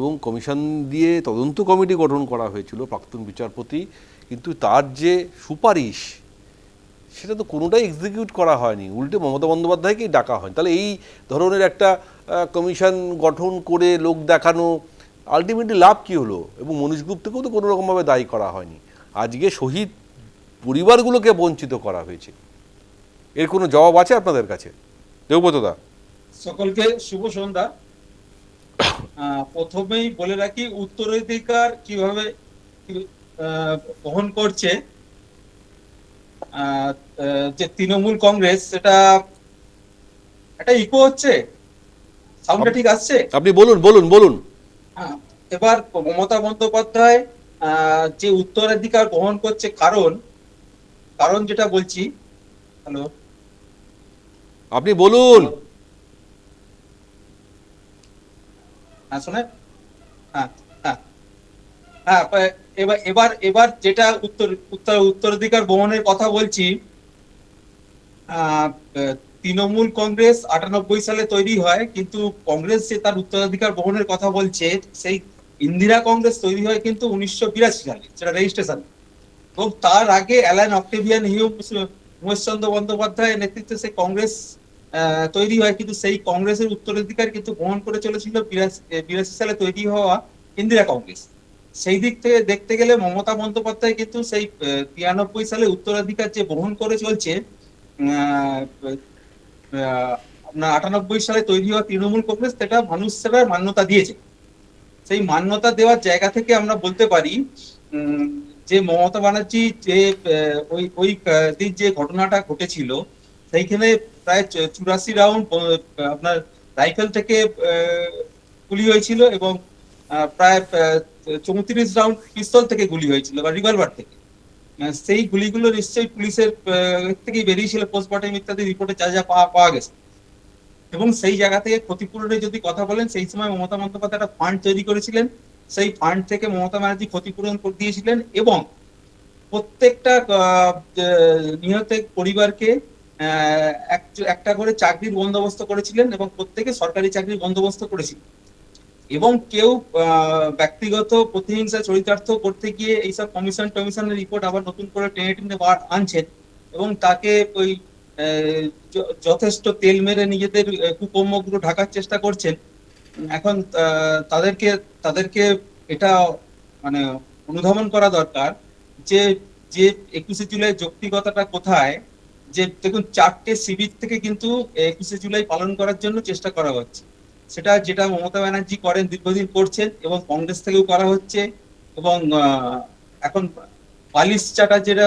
এবং কমিশন দিয়ে তদন্ত কমিটি গঠন করা হয়েছিল প্রাক্তন বিচারপতি, কিন্তু তার যে সুপারিশ সেটা তো কোনোটাই এক্সিকিউট করা হয়নি, উল্টে মমতা বন্দ্যোপাধ্যায়কেই ডাকা হয়। তাহলে এই ধরনের একটা কমিশন গঠন করে লোক দেখানো আলটিমেটলি লাভ কী হলো? এবং মনীশ গুপ্তকেও তো কোনো রকমভাবে দায়ী করা হয়নি। আজকে শহীদ পরিবারগুলোকে বঞ্চিত করা হয়েছে, এর কোনো জবাব আছে আপনাদের কাছে? দেবব্রতদা। সকলকে শুভ সন্ধ্যা। প্রথমেই বলে রাখি, উত্তরাধিকার কিভাবে বহন করছে যে তৃণমূল কংগ্রেস, সেটা একটা ইকো হচ্ছে, সাউন্ডটা ঠিক আসছে? আপনি বলুন বলুন বলুন। এবার মমতা বন্দ্যোপাধ্যায় যে উত্তরাধিকার বহন করছে, কারণ কারণ যেটা বলছি, হ্যালো, আপনি বলুন। শোনে? হ্যাঁ, হ্যাঁ, হ্যাঁ। এবার এবার এবার যেটা উত্তরাধিকার বহনের কথা বলছি, আহ, তৃণমূল কংগ্রেস 98 সালে তৈরি হয়, কিন্তু কংগ্রেস যে তার উত্তরাধিকার বহনের কথা বলছে, সেই ইন্দিরা কংগ্রেস তৈরি হয় কিন্তু 1982 সালে, সেটা রেজিস্ট্রেশন। এবং তার আগে অ্যালান অক্টেভিয়ান হিউম, উমেশচন্দ্র বন্দ্যোপাধ্যায়ের নেতৃত্বে সেই কংগ্রেস তৈরি হয়, কিন্তু সেই কংগ্রেসের উত্তরাধিকার কিন্তু বহন করে চলেছিল 82 সালে তৈরি হওয়া ইন্দিরা কংগ্রেস। সেই দিক থেকে দেখতে গেলে মমতা বন্দ্যোপাধ্যায় কিন্তু সেই 93 সালে উত্তরাধিকার যে বহন করে চলছে, আপনার 98 সালে তৈরি হওয়া তৃণমূল কংগ্রেস, সেটা মানুষ সেবার মান্যতা দিয়েছে। সেই মান্যতা দেওয়ার জায়গা থেকে আমরা বলতে পারি যে মমতা ব্যানার্জি যে ওই ওই দিন যে ঘটনাটা ঘটেছিল, সেইখানে প্রায় 84 রাউন্ড আপনার রাইফেল থেকে গুলি হয়েছিল, এবং প্রায় 34 রাউন্ড পিস্তল থেকে গুলি হয়েছিল বা রিভলভার থেকে। সেই গুলিগুলো নিশ্চয়ই পুলিশের থেকেই বেরিয়েছিল, পোস্টমর্টম ইত্যাদি রিপোর্টে যা যা পাওয়া গেছে। এবং সেই জায়গা থেকে ক্ষতিপূরণের যদি কথা বলেন, সেই সময় মমতা বন্দ্যোপাধ্যায় একটা ফান্ড তৈরি করেছিলেন। সেই ফান্ড থেকে মমতা ব্যানার্জি ক্ষতিপূরণ করে দিয়েছিলেন, এবং প্রত্যেকটা নিহত পরিবারকে একটা করে চাকরির বন্দোবস্ত করেছিলেন, এবং প্রত্যেকে সরকারি চাকরির বন্দোবস্ত করেছিলেন। এবং কেউ ব্যক্তিগত প্রতিহিংসা চরিতার্থ করতে গিয়ে এইসব কমিশনের রিপোর্ট আবার নতুন করে টেনে টেনে আনছেন, এবং তাকে ওই যথেষ্ট তেল মেরে নিজেদের কুকর্মগুলো ঢাকার চেষ্টা করছেন। এখন তাদেরকে তাদেরকে এটা মানে অনুধাবন করা দরকার যে যে 21শে জুলাই যৌক্তিকতাটা কোথায়। যে দেখুন, 4টে শিবির থেকে কিন্তু 21শে জুলাই পালন করার জন্য চেষ্টা করা হচ্ছে। সেটা যেটা মমতা ব্যানার্জি করেন, দীর্ঘদিন করছেন, এবং কংগ্রেস থেকেও করা হচ্ছে। এবং এখন বালিশ চাটা যেটা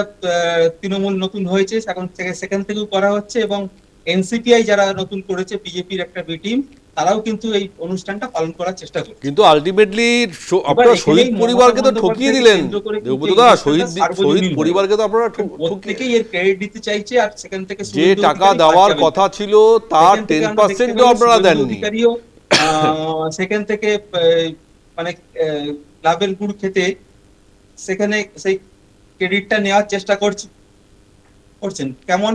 তৃণমূল নতুন হয়েছে, এখন থেকে সেখান থেকেও করা হচ্ছে। এবং এনসিপিআই যারা নতুন করেছে, বিজেপির একটা বি টিম, তারাও কিন্তু এই অনুষ্ঠানটা পালন করার চেষ্টা করছে। কিন্তু আলটিমেটলি এবার আপনারা শহীদ এখানেই মমতা পরিবারকে তো ঠকিয়ে বন্দ্যোপাধ্যায়কে দিলেন। কেন্দ্র করে কিন্তু এই দেবব্রতদা, শহীদ অনুষ্ঠানটা শহীদ সার্বজনীন হয়ে পরিবারকে তো আপনারা গেছে। ঠকিয়ে, প্রত্যেকেই এর ক্রেডিট দিতে চাইছে, আর সেখান থেকে যে শুভেন্দু টাকা অধিকারী বাদ দেওয়ার যাবেন কথা না। ছিল তার সেখান থেকে আমরা দেখতে 10%ও পেলাম আপনারা শুভেন্দু দেননি। অধিকারীও সেখান থেকে মানে লাভের গুড় খেতে সেখানে সেই ক্রেডিটটা নেওয়ার চেষ্টা করছেন। কেমন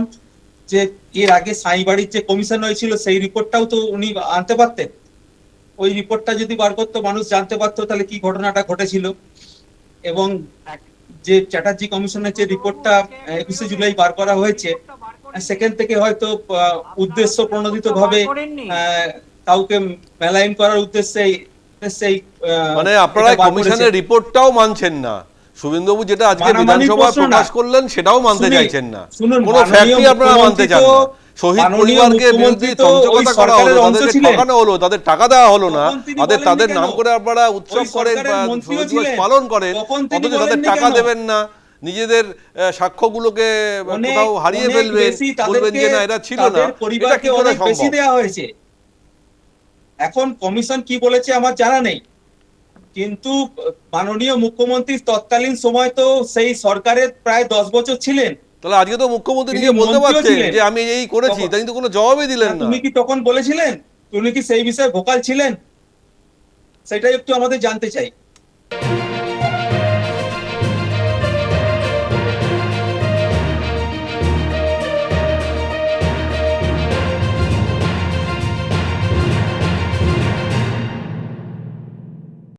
যে এর আগে সাঁইবাড়ির যে কমিশন হয়েছিল, সেই রিপোর্টটাও তো উনি আনতে পারতেন। ওই রিপোর্টটা যদি বার করতো, মানুষ জানতে পারতো তাহলে কি ঘটনাটা ঘটেছিল। এবং যে চ্যাটার্জি কমিশনের যে রিপোর্টটা 21শে জুলাই বার করা হয়েছে, সেখান থেকে হয়তো উদ্দেশ্য প্রণোদিত ভাবে কাউকে মেলাইন করার উদ্দেশ্যে সেই মানে আপনারা এটা বার করেছে। কমিশনের রিপোর্টটাও মানছেন না। শুভেন্দুবাবু যেটা আজকে মানামানির বিধানসভায় প্রশ্ন না। প্রকাশ করলেন সেটাও মানতে চাইছেন না। শুনুন, কোনো মাননীয় ফ্যাক্টই আপনারা মানতে মুখ্যমন্ত্রী চান তো না। শহীদ মাননীয় পরিবারকে বিরুদ্ধে মুখ্যমন্ত্রী তো ওই চমচকতা করা হলো, সরকারের অংশ তাদেরকে ছিলেন। ঠকানো হলো, তাদের টাকা দেওয়া হলো না, তখন তিনি বলেননি তাদের কেন? নাম করে আপনারা ওই উৎসব করেন বা সরকারের মন্ত্রীও শহীদ দিবস ছিলেন, পালন করেন, তখন তিনি অথচ তাদের বলেননি টাকা কেন? দেবেন না, নিজেদের সাক্ষ্যগুলোকে অনেক কোথাও হারিয়ে অনেক ফেলবেন, বেশি বলবেন তাদেরকে, যে না এটা ছিল না। তাদের এটা কি পরিবারকে করে অনেক বেশি সম্ভব? দেওয়া হয়েছে। এখন কমিশন কি বলেছে আমার জানা নেই, কিন্তু মাননীয় মুখ্যমন্ত্রী তৎকালীন সময় তো সেই সরকারের প্রায় 10 বছর ছিলেন। তাহলে আজকে তো মুখ্যমন্ত্রী তিনি নিজে বলতে মন্ত্রীও পারছেন ছিলেন যে আমি এই করেছি, তখন। তাই তো কোনো জবাবই দিলেন না। তুমি কি তখন বলেছিলেন? তুমি কি সেই বিষয়ে ভোকাল ছিলেন? সেটাই একটু আমাদের জানতে চাই।